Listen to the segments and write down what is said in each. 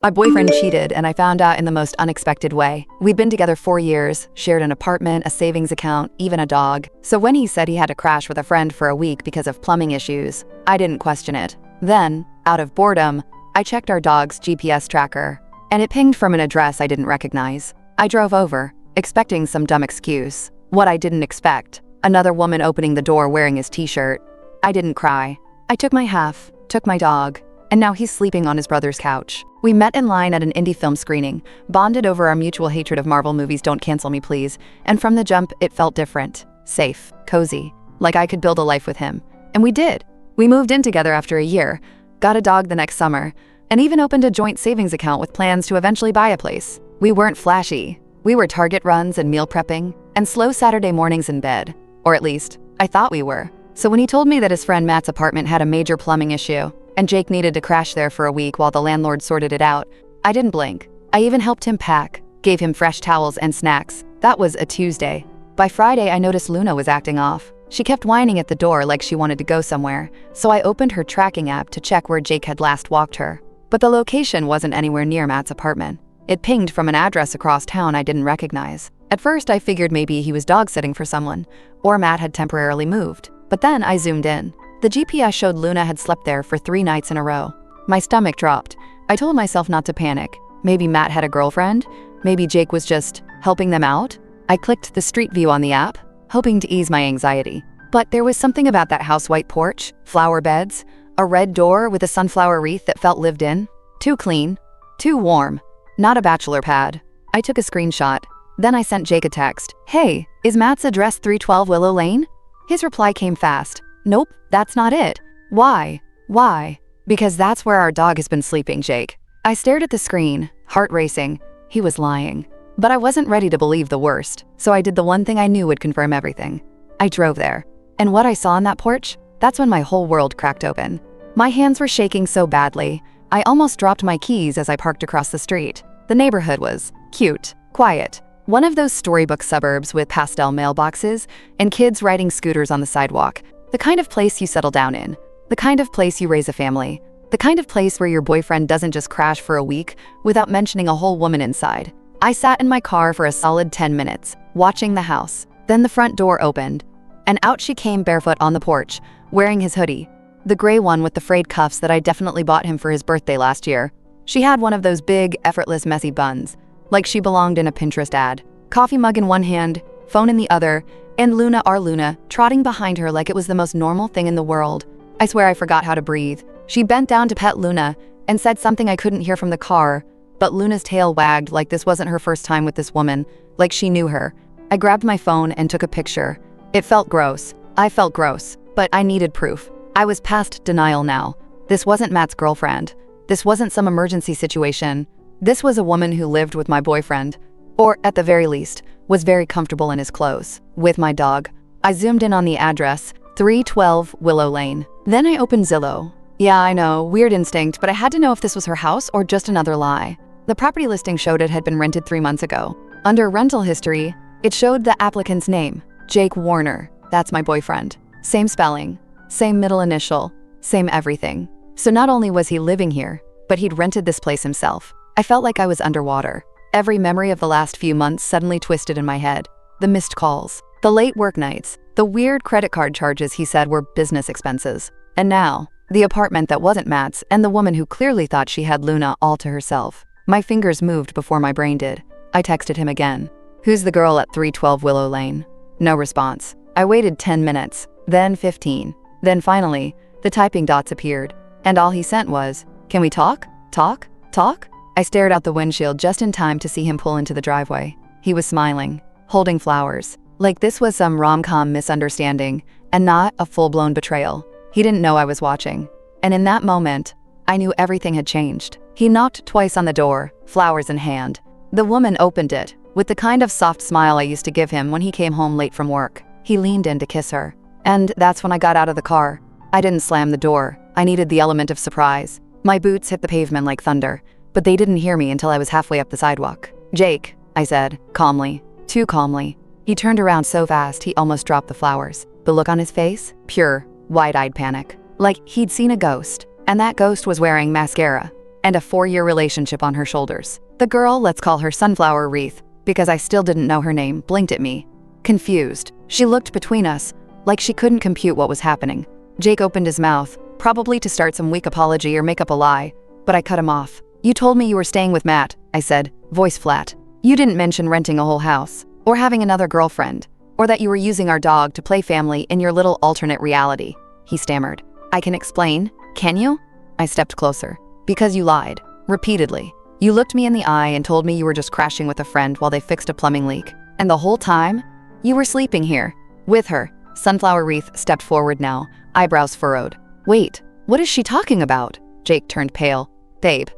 My boyfriend cheated, and I found out in the most unexpected way. We'd been together 4 years, shared an apartment, a savings account, even a dog. So when he said he had to crash with a friend for a week because of plumbing issues, I didn't question it. Then, out of boredom, I checked our dog's GPS tracker, and it pinged from an address I didn't recognize. I drove over, expecting some dumb excuse. What I didn't expect, another woman opening the door wearing his t-shirt. I didn't cry. I took my half, took my dog, and now he's sleeping on his brother's couch. We met in line at an indie film screening, bonded over our mutual hatred of Marvel movies. Don't cancel me, please. And from the jump, it felt different, safe, cozy, like I could build a life with him. And we did. We moved in together after a year, got a dog the next summer, and even opened a joint savings account with plans to eventually buy a place. We weren't flashy. We were Target runs and meal prepping, and slow Saturday mornings in bed. Or at least, I thought we were. So when he told me that his friend Matt's apartment had a major plumbing issue, and Jake needed to crash there for a week while the landlord sorted it out, I didn't blink. I even helped him pack, gave him fresh towels and snacks. That was a Tuesday. By Friday, I noticed Luna was acting off. She kept whining at the door like she wanted to go somewhere, so I opened her tracking app to check where Jake had last walked her. But the location wasn't anywhere near Matt's apartment. It pinged from an address across town I didn't recognize. At first, I figured maybe he was dog sitting for someone, or Matt had temporarily moved. But then I zoomed in. The GPS showed Luna had slept there for 3 nights in a row. My stomach dropped. I told myself not to panic. Maybe Matt had a girlfriend. Maybe Jake was just helping them out. I clicked the street view on the app, hoping to ease my anxiety. But there was something about that house: white porch, flower beds, a red door with a sunflower wreath that felt lived in. Too clean, too warm, not a bachelor pad. I took a screenshot. Then I sent Jake a text. "Hey, is Matt's address 312 Willow Lane?" His reply came fast. "Nope, that's not it." "Why? Why?" "Because that's where our dog has been sleeping, Jake." I stared at the screen, heart racing. He was lying. But I wasn't ready to believe the worst, so I did the one thing I knew would confirm everything. I drove there. And what I saw on that porch, that's when my whole world cracked open. My hands were shaking so badly, I almost dropped my keys as I parked across the street. The neighborhood was cute, quiet. One of those storybook suburbs with pastel mailboxes and kids riding scooters on the sidewalk. The kind of place you settle down in. The kind of place you raise a family. The kind of place where your boyfriend doesn't just crash for a week without mentioning a whole woman inside. I sat in my car for a solid 10 minutes, watching the house. Then the front door opened, and out she came barefoot on the porch, wearing his hoodie. The gray one with the frayed cuffs that I definitely bought him for his birthday last year. She had one of those big, effortless, messy buns, like she belonged in a Pinterest ad. Coffee mug in one hand, phone in the other, and Luna, our Luna, trotting behind her like it was the most normal thing in the world. I swear I forgot how to breathe. She bent down to pet Luna and said something I couldn't hear from the car, but Luna's tail wagged like this wasn't her first time with this woman, like she knew her. I grabbed my phone and took a picture. It felt gross. I felt gross, but I needed proof. I was past denial now. This wasn't Matt's girlfriend. This wasn't some emergency situation. This was a woman who lived with my boyfriend, or at the very least, was very comfortable in his clothes, with my dog. I zoomed in on the address, 312 Willow Lane. Then I opened Zillow. Yeah, I know, weird instinct, but I had to know if this was her house or just another lie. The property listing showed it had been rented 3 months ago. Under rental history, it showed the applicant's name, Jake Warner. That's my boyfriend. Same spelling, same middle initial, same everything. So not only was he living here, but he'd rented this place himself. I felt like I was underwater. Every memory of the last few months suddenly twisted in my head. The missed calls, the late work nights, the weird credit card charges he said were business expenses. And now, the apartment that wasn't Matt's and the woman who clearly thought she had Luna all to herself. My fingers moved before my brain did. I texted him again. "Who's the girl at 312 Willow Lane?" No response. I waited 10 minutes, then 15. Then finally, the typing dots appeared, and all he sent was, "Can we talk? Talk? Talk?" I stared out the windshield just in time to see him pull into the driveway. He was smiling, holding flowers, like this was some rom-com misunderstanding and not a full-blown betrayal. He didn't know I was watching. And in that moment, I knew everything had changed. He knocked twice on the door, flowers in hand. The woman opened it, with the kind of soft smile I used to give him when he came home late from work. He leaned in to kiss her. And that's when I got out of the car. I didn't slam the door. I needed the element of surprise. My boots hit the pavement like thunder, but they didn't hear me until I was halfway up the sidewalk. "Jake," I said, calmly, too calmly. He turned around so fast he almost dropped the flowers. The look on his face, pure, wide-eyed panic. Like he'd seen a ghost, and that ghost was wearing mascara. and a 4-year relationship on her shoulders. The girl, let's call her Sunflower Wreath, because I still didn't know her name, blinked at me. Confused, she looked between us, like she couldn't compute what was happening. Jake opened his mouth, probably to start some weak apology or make up a lie, but I cut him off. You told me you were staying with Matt, I said, voice flat. You didn't mention renting a whole house, or having another girlfriend, or that you were using our dog to play family in your little alternate reality, he stammered. I can explain, can you? I stepped closer. Because you lied, repeatedly. You looked me in the eye and told me you were just crashing with a friend while they fixed a plumbing leak. And the whole time, you were sleeping here, with her. Sunflower Wreath stepped forward now, eyebrows furrowed. Wait, what is she talking about? Jake turned pale. Babe,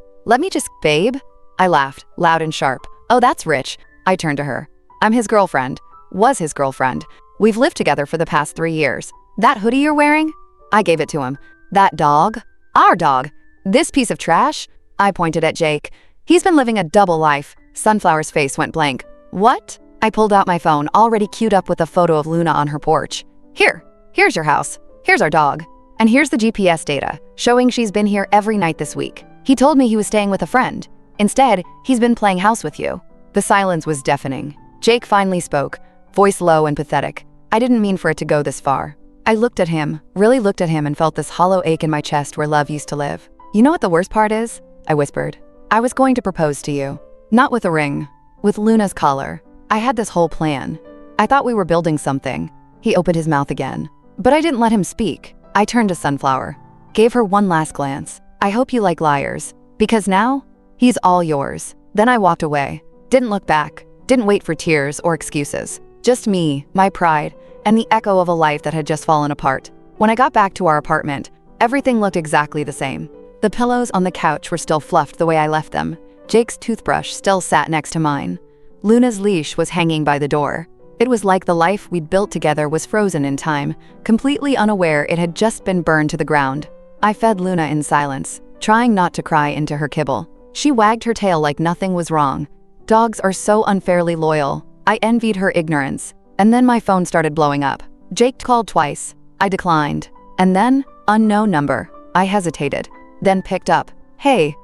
babe? I laughed, loud and sharp. Oh, that's rich. I turned to her. I'm his girlfriend. Was his girlfriend. We've lived together for the past 3 years. That hoodie you're wearing? I gave it to him. That dog? Our dog. This piece of trash? I pointed at Jake. He's been living a double life. Sunflower's face went blank. What? I pulled out my phone, already queued up with a photo of Luna on her porch. Here's your house. Here's our dog. And here's the GPS data, showing she's been here every night this week. He told me he was staying with a friend. Instead, he's been playing house with you. The silence was deafening. Jake finally spoke, voice low and pathetic. I didn't mean for it to go this far. I looked at him, really looked at him, and felt this hollow ache in my chest where love used to live. You know what the worst part is? I whispered. I was going to propose to you. Not with a ring, with Luna's collar. I had this whole plan. I thought we were building something. He opened his mouth again. But I didn't let him speak. I turned to Sunflower, gave her one last glance. I hope you like liars, because now, he's all yours. Then I walked away. Didn't look back, didn't wait for tears or excuses. Just me, my pride, and the echo of a life that had just fallen apart. When I got back to our apartment, everything looked exactly the same. The pillows on the couch were still fluffed the way I left them. Jake's toothbrush still sat next to mine. Luna's leash was hanging by the door. It was like the life we'd built together was frozen in time, completely unaware it had just been burned to the ground. I fed Luna in silence, trying not to cry into her kibble. She wagged her tail like nothing was wrong. Dogs are so unfairly loyal. I envied her ignorance. And then my phone started blowing up. Jake called twice. I declined. And then, unknown number. I hesitated, then picked up. Hey,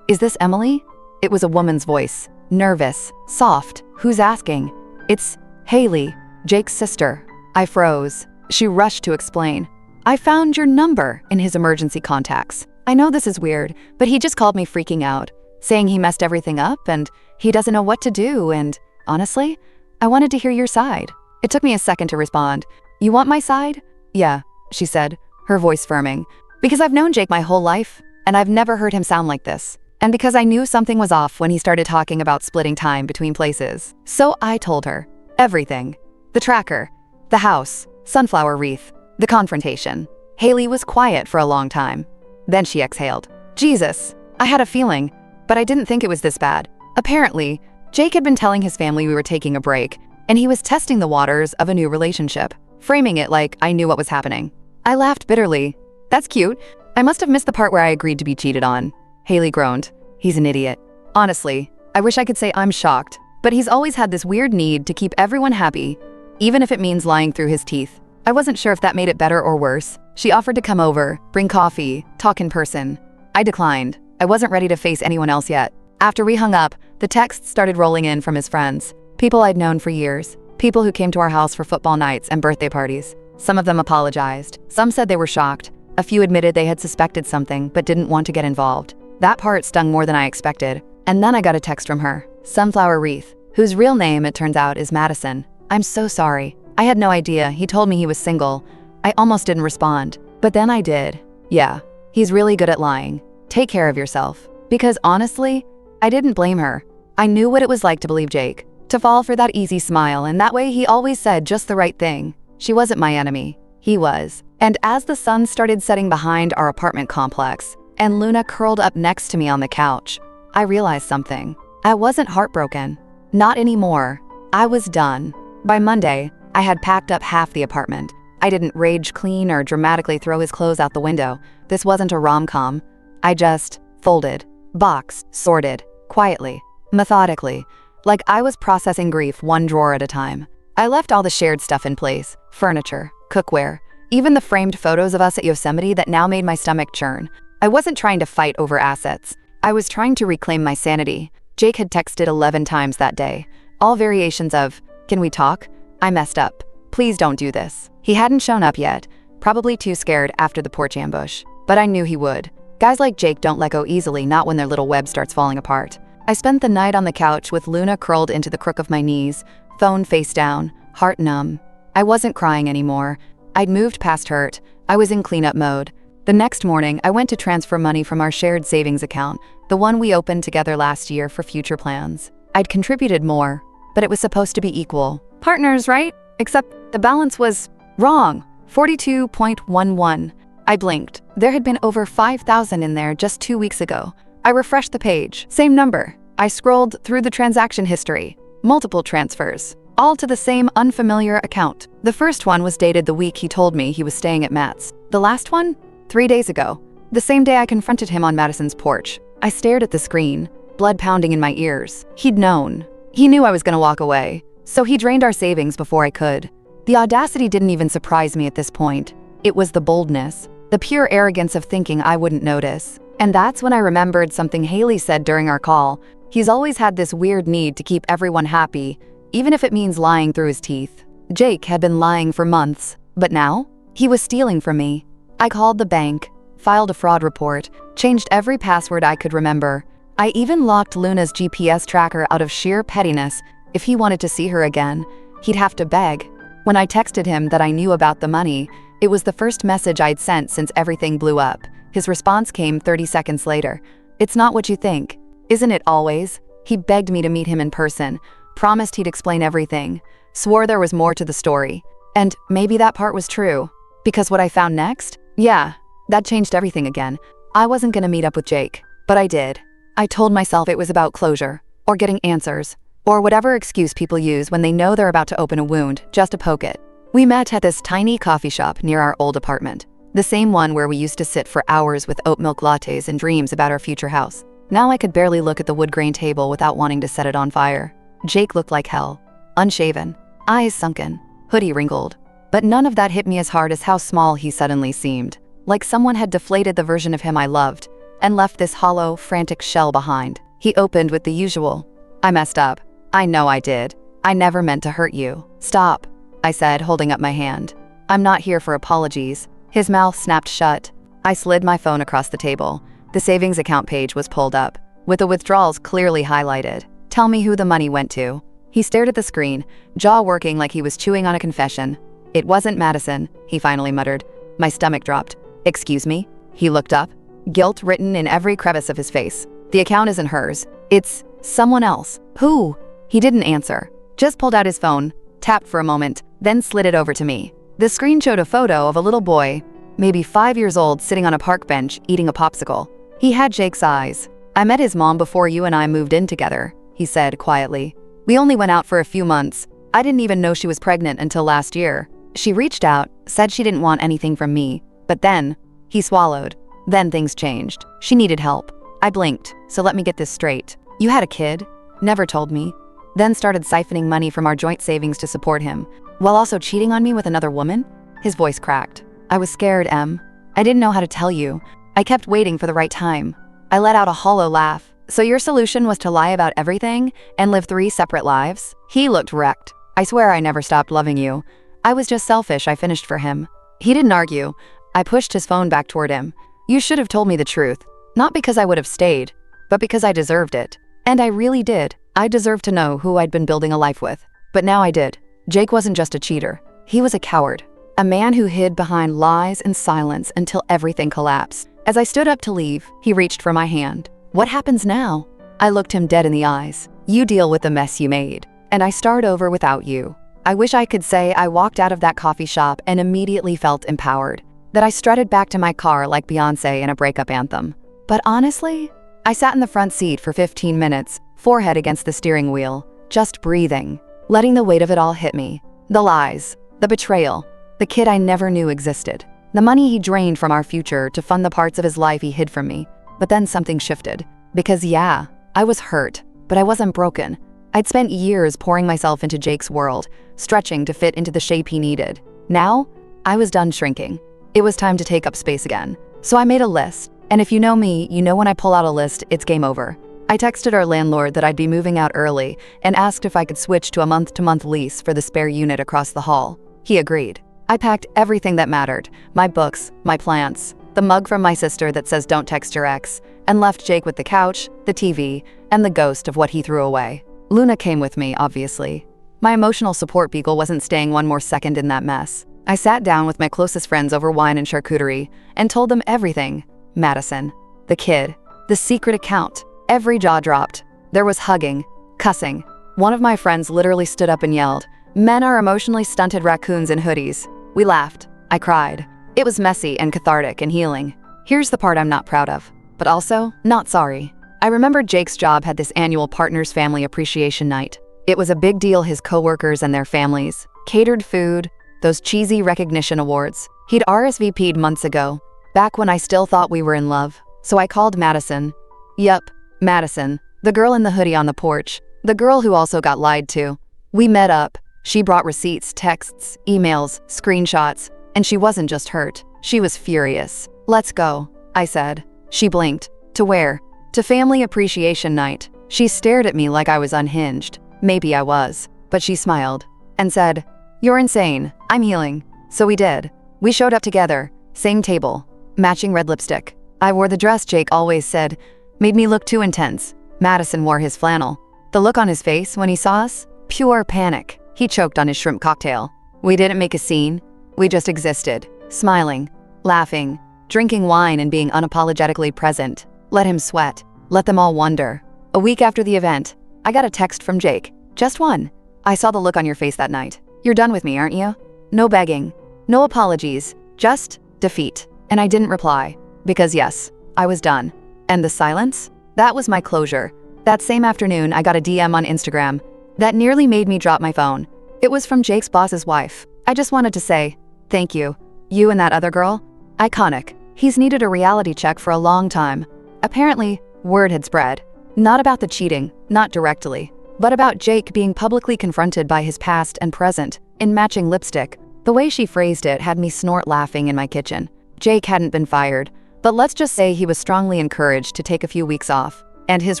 is this Emily? It was a woman's voice. Nervous, soft. Who's asking? It's Haley, Jake's sister. I froze. She rushed to explain. I found your number in his emergency contacts. I know this is weird, but he just called me freaking out, saying he messed everything up and he doesn't know what to do, and honestly, I wanted to hear your side. It took me a second to respond. You want my side? Yeah, she said, her voice firming. Because I've known Jake my whole life, and I've never heard him sound like this. And because I knew something was off when he started talking about splitting time between places. So I told her. Everything. The tracker. The house. Sunflower Wreath. The confrontation. Haley was quiet for a long time. Then she exhaled. Jesus. I had a feeling, but I didn't think it was this bad. Apparently, Jake had been telling his family we were taking a break, and he was testing the waters of a new relationship, framing it like I knew what was happening. I laughed bitterly. That's cute. I must have missed the part where I agreed to be cheated on. Haley groaned. He's an idiot. Honestly, I wish I could say I'm shocked, but he's always had this weird need to keep everyone happy, even if it means lying through his teeth. I wasn't sure if that made it better or worse. She offered to come over, bring coffee, talk in person. I declined. I wasn't ready to face anyone else yet. After we hung up, the texts started rolling in from his friends. People I'd known for years. People who came to our house for football nights and birthday parties. Some of them apologized. Some said they were shocked. A few admitted they had suspected something but didn't want to get involved. That part stung more than I expected. And then I got a text from her, Sunflower Wreath, whose real name, it turns out, is Madison. I'm so sorry. I had no idea. He told me he was single. I almost didn't respond. But then I did. Yeah, he's really good at lying. Take care of yourself. Because honestly, I didn't blame her. I knew what it was like to believe Jake, to fall for that easy smile, and that way he always said just the right thing. She wasn't my enemy. He was. And as the sun started setting behind our apartment complex, and Luna curled up next to me on the couch, I realized something. I wasn't heartbroken. Not anymore. I was done. By Monday, I had packed up half the apartment. I didn't rage clean or dramatically throw his clothes out the window. This wasn't a rom-com. I just folded, boxed, sorted, quietly, methodically, like I was processing grief one drawer at a time. I left all the shared stuff in place, furniture, cookware, even the framed photos of us at Yosemite that now made my stomach churn. I wasn't trying to fight over assets. I was trying to reclaim my sanity. Jake had texted 11 times that day. All variations of, "Can we talk? I messed up. Please don't do this." He hadn't shown up yet, probably too scared after the porch ambush. But I knew he would. Guys like Jake don't let go easily, not when their little web starts falling apart. I spent the night on the couch with Luna curled into the crook of my knees, phone face down, heart numb. I wasn't crying anymore. I'd moved past hurt. I was in cleanup mode. The next morning, I went to transfer money from our shared savings account, the one we opened together last year for future plans. I'd contributed more, but it was supposed to be equal. Partners, right? Except the balance was wrong. 42.11. I blinked. There had been over 5,000 in there just 2 weeks ago. I refreshed the page. Same number. I scrolled through the transaction history. Multiple transfers. All to the same unfamiliar account. The first one was dated the week he told me he was staying at Matt's. The last one? 3 days ago. The same day I confronted him on Madison's porch. I stared at the screen, blood pounding in my ears. He'd known. He knew I was gonna walk away. So he drained our savings before I could. The audacity didn't even surprise me at this point. It was the boldness. The pure arrogance of thinking I wouldn't notice. And that's when I remembered something Haley said during our call. He's always had this weird need to keep everyone happy, even if it means lying through his teeth. Jake had been lying for months, but now he was stealing from me. I called the bank, filed a fraud report, changed every password I could remember. I even locked Luna's GPS tracker out of sheer pettiness. If he wanted to see her again, he'd have to beg. When I texted him that I knew about the money, it was the first message I'd sent since everything blew up. His response came 30 seconds later. "It's not what you think. Isn't it always?" He begged me to meet him in person, promised he'd explain everything, swore there was more to the story. And maybe that part was true. Because what I found next? Yeah, that changed everything again. I wasn't gonna meet up with Jake, but I did. I told myself it was about closure, or getting answers, or whatever excuse people use when they know they're about to open a wound, just to poke it. We met at this tiny coffee shop near our old apartment, the same one where we used to sit for hours with oat milk lattes and dreams about our future house. Now I could barely look at the wood grain table without wanting to set it on fire. Jake looked like hell, unshaven, eyes sunken, hoodie wrinkled. But none of that hit me as hard as how small he suddenly seemed, like someone had deflated the version of him I loved and left this hollow, frantic shell behind. He opened with the usual, "I messed up. I know I did. I never meant to hurt you. Stop," I said, holding up my hand. "I'm not here for apologies." His mouth snapped shut. I slid my phone across the table. The savings account page was pulled up, with the withdrawals clearly highlighted. "Tell me who the money went to." He stared at the screen, jaw working like he was chewing on a confession. "It wasn't Madison," he finally muttered. My stomach dropped. "Excuse me?" He looked up, guilt written in every crevice of his face. "The account isn't hers. It's someone else." "Who?" He didn't answer, just pulled out his phone, tapped for a moment, then slid it over to me. The screen showed a photo of a little boy, maybe 5 years old, sitting on a park bench eating a popsicle. He had Jake's eyes. "I met his mom before you and I moved in together," he said quietly. "We only went out for a few months. I didn't even know she was pregnant until last year. She reached out, said she didn't want anything from me. But then," he swallowed, "then things changed. She needed help." I blinked. "So let me get this straight. You had a kid? Never told me. Then started siphoning money from our joint savings to support him, while also cheating on me with another woman?" His voice cracked. "I was scared, Em. I didn't know how to tell you. I kept waiting for the right time." I let out a hollow laugh. "So your solution was to lie about everything and live 3 separate lives?" He looked wrecked. "I swear I never stopped loving you. I was just selfish. I finished for him." He didn't argue. I pushed his phone back toward him. "You should have told me the truth. Not because I would have stayed, but because I deserved it. And I really did. I deserved to know who I'd been building a life with. But now I did. Jake wasn't just a cheater. He was a coward. A man who hid behind lies and silence until everything collapsed." As I stood up to leave, he reached for my hand. "What happens now?" I looked him dead in the eyes. "You deal with the mess you made, and I start over without you." I wish I could say I walked out of that coffee shop and immediately felt empowered, that I strutted back to my car like Beyoncé in a breakup anthem. But honestly, I sat in the front seat for 15 minutes, forehead against the steering wheel, just breathing, letting the weight of it all hit me. The lies, the betrayal, the kid I never knew existed, the money he drained from our future to fund the parts of his life he hid from me. But then something shifted. Because yeah, I was hurt, but I wasn't broken. I'd spent years pouring myself into Jake's world, stretching to fit into the shape he needed. Now, I was done shrinking. It was time to take up space again. So I made a list. And if you know me, you know when I pull out a list, it's game over. I texted our landlord that I'd be moving out early and asked if I could switch to a month-to-month lease for the spare unit across the hall. He agreed. I packed everything that mattered, my books, my plants, the mug from my sister that says don't text your ex, and left Jake with the couch, the TV, and the ghost of what he threw away. Luna came with me, obviously. My emotional support beagle wasn't staying one more second in that mess. I sat down with my closest friends over wine and charcuterie and told them everything. Madison, the kid, the secret account. Every jaw dropped. There was hugging, cussing. One of my friends literally stood up and yelled, "Men are emotionally stunted raccoons in hoodies." We laughed. I cried. It was messy and cathartic and healing. Here's the part I'm not proud of, but also not sorry. I remember Jake's job had this annual Partners Family Appreciation Night. It was a big deal, his coworkers and their families, catered food, those cheesy recognition awards. He'd RSVP'd months ago, back when I still thought we were in love. So I called Madison. Yup, Madison, the girl in the hoodie on the porch, the girl who also got lied to. We met up. She brought receipts, texts, emails, screenshots, and she wasn't just hurt. She was furious. "Let's go," I said. She blinked. "To where?" "To Family Appreciation Night." She stared at me like I was unhinged. Maybe I was, but she smiled and said, "You're insane. I'm healing." So we did. We showed up together, same table, matching red lipstick. I wore the dress Jake always said made me look too intense. Madison wore his flannel. The look on his face when he saw us? Pure panic. He choked on his shrimp cocktail. We didn't make a scene. We just existed, smiling, laughing, drinking wine and being unapologetically present. Let him sweat. Let them all wonder. A week after the event, I got a text from Jake. Just one. "I saw the look on your face that night. You're done with me, aren't you?" No begging. No apologies. Just defeat. And I didn't reply. Because yes, I was done. And the silence? That was my closure. That same afternoon, I got a DM on Instagram that nearly made me drop my phone. It was from Jake's boss's wife. I just wanted to say, "Thank you. You and that other girl? Iconic." He's needed a reality check for a long time. Apparently, word had spread. Not about the cheating, not directly, but about Jake being publicly confronted by his past and present in matching lipstick. The way she phrased it had me snort laughing in my kitchen. Jake hadn't been fired, but let's just say he was strongly encouraged to take a few weeks off. And his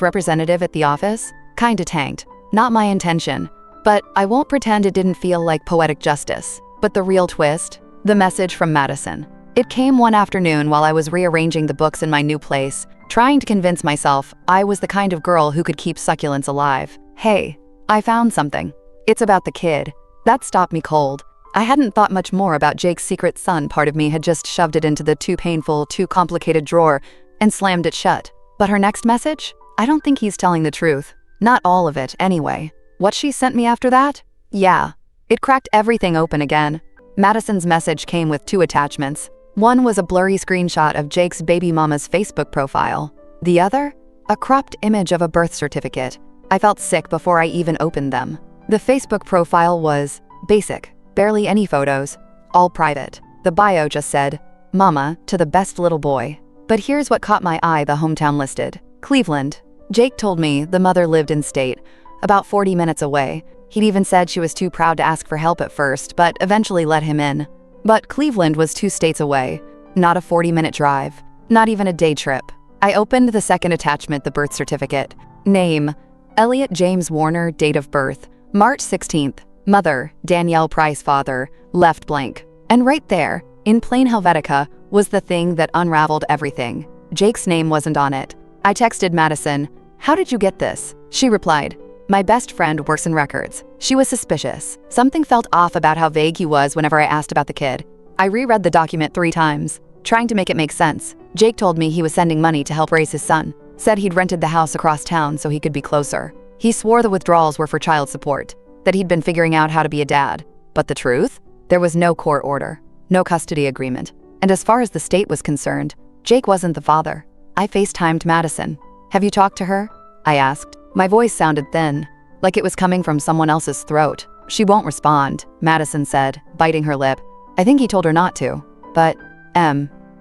representative at the office? Kinda tanked. Not my intention. But I won't pretend it didn't feel like poetic justice. But the real twist? The message from Madison. It came one afternoon while I was rearranging the books in my new place, trying to convince myself I was the kind of girl who could keep succulents alive. "Hey, I found something. It's about the kid." That stopped me cold. I hadn't thought much more about Jake's secret son. Part of me had just shoved it into the too painful, too complicated drawer and slammed it shut. But her next message? I don't think he's telling the truth. Not all of it, anyway. What she sent me after that? Yeah. It cracked everything open again. Madison's message came with two attachments. One was a blurry screenshot of Jake's baby mama's Facebook profile. The other? A cropped image of a birth certificate. I felt sick before I even opened them. The Facebook profile was basic, barely any photos, all private. The bio just said, "Mama to the best little boy." But here's what caught my eye, the hometown listed. Cleveland. Jake told me the mother lived in state, about 40 minutes away. He'd even said she was too proud to ask for help at first, but eventually let him in. But Cleveland was 2 states away. Not a 40-minute drive. Not even a day trip. I opened the second attachment, the birth certificate. Name: Elliot James Warner. Date of birth: March 16th. Mother: Danielle Price. Father: left blank. And right there, in plain Helvetica, was the thing that unraveled everything. Jake's name wasn't on it. I texted Madison, "How did you get this?" She replied, "My best friend works in records." She was suspicious. Something felt off about how vague he was whenever I asked about the kid. I reread the document 3 times, trying to make it make sense. Jake told me he was sending money to help raise his son. Said he'd rented the house across town so he could be closer. He swore the withdrawals were for child support, that he'd been figuring out how to be a dad. But the truth? There was no court order, no custody agreement. And as far as the state was concerned, Jake wasn't the father. I FaceTimed Madison. "Have you talked to her?" I asked. My voice sounded thin, like it was coming from someone else's throat. "She won't respond," Madison said, biting her lip. "I think he told her not to. But,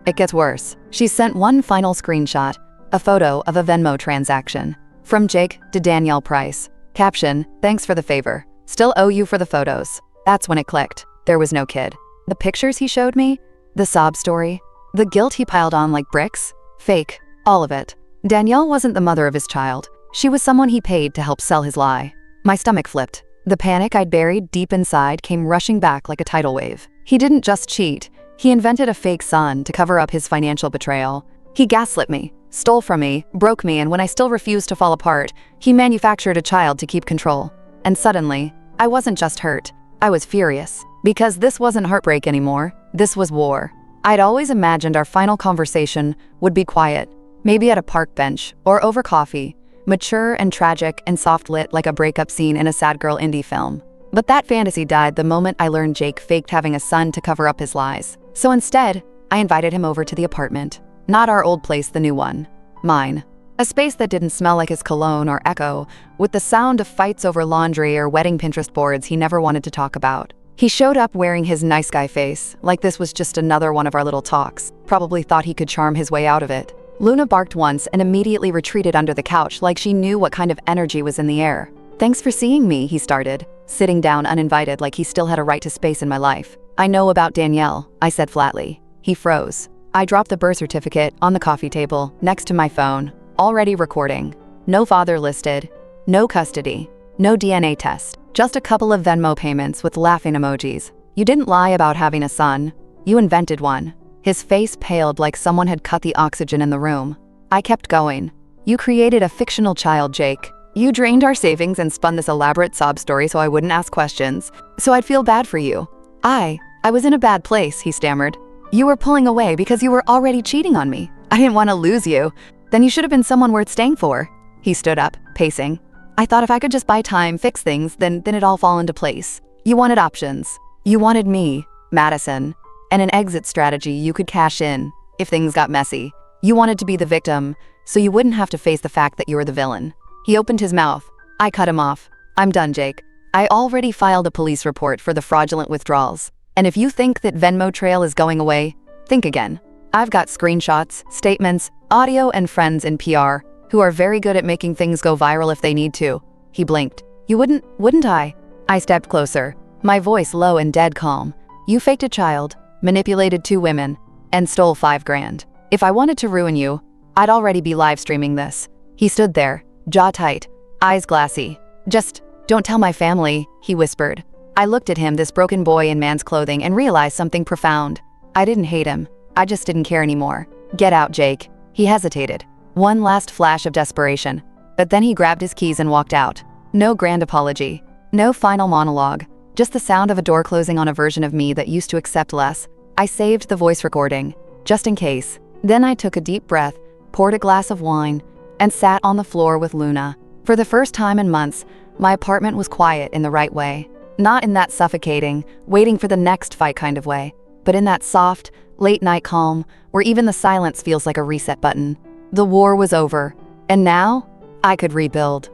it gets worse." She sent one final screenshot, a photo of a Venmo transaction. From Jake to Danielle Price. Caption: "Thanks for the favor. Still owe you for the photos." That's when it clicked. There was no kid. The pictures he showed me, the sob story, the guilt he piled on like bricks, Fake. All of it. Danielle wasn't the mother of his child. She was someone he paid to help sell his lie. My stomach flipped. The panic I'd buried deep inside came rushing back like a tidal wave. He didn't just cheat. He invented a fake son to cover up his financial betrayal. He gaslit me, stole from me, broke me, and when I still refused to fall apart, he manufactured a child to keep control. And suddenly, I wasn't just hurt. I was furious. Because this wasn't heartbreak anymore. This was war. I'd always imagined our final conversation would be quiet, maybe at a park bench or over coffee, mature and tragic and soft-lit like a breakup scene in a sad girl indie film. But that fantasy died the moment I learned Jake faked having a son to cover up his lies. So instead, I invited him over to the apartment. Not our old place, the new one. Mine. A space that didn't smell like his cologne or Echo, with the sound of fights over laundry or wedding Pinterest boards he never wanted to talk about. He showed up wearing his nice guy face, like this was just another one of our little talks. Probably thought he could charm his way out of it. Luna barked once and immediately retreated under the couch like she knew what kind of energy was in the air. "Thanks for seeing me," he started, sitting down uninvited like he still had a right to space in my life. "I know about Danielle," I said flatly. He froze. I dropped the birth certificate on the coffee table, next to my phone, already recording. No father listed, no custody, no DNA test, just a couple of Venmo payments with laughing emojis. "You didn't lie about having a son. You invented one." His face paled like someone had cut the oxygen in the room. I kept going. "You created a fictional child, Jake. You drained our savings and spun this elaborate sob story so I wouldn't ask questions, so I'd feel bad for you. I was in a bad place," he stammered. "You were pulling away because you were already cheating on me. I didn't want to lose you. Then you should have been someone worth staying for." He stood up, pacing. "I thought if I could just buy time, fix things, then it'd all fall into place. You wanted options. You wanted me, Madison, and an exit strategy you could cash in if things got messy. You wanted to be the victim, so you wouldn't have to face the fact that you were the villain." He opened his mouth. I cut him off. "I'm done, Jake. I already filed a police report for the fraudulent withdrawals. And if you think that Venmo trail is going away, think again. I've got screenshots, statements, audio, and friends in PR who are very good at making things go viral if they need to." He blinked. "You wouldn't I?" I stepped closer, my voice low and dead calm. "You faked a child, manipulated 2 women, and stole $5 grand. If I wanted to ruin you, I'd already be live streaming this." He stood there, jaw tight, eyes glassy. "Just don't tell my family," he whispered. I looked at him, this broken boy in man's clothing, and realized something profound. I didn't hate him. I just didn't care anymore. "Get out, Jake." He hesitated. One last flash of desperation. But then he grabbed his keys and walked out. No grand apology. No final monologue. Just the sound of a door closing on a version of me that used to accept less. I saved the voice recording, just in case. Then I took a deep breath, poured a glass of wine, and sat on the floor with Luna. For the first time in months, my apartment was quiet in the right way. Not in that suffocating, waiting for the next fight kind of way, but in that soft, late-night calm where even the silence feels like a reset button. The war was over, and now I could rebuild.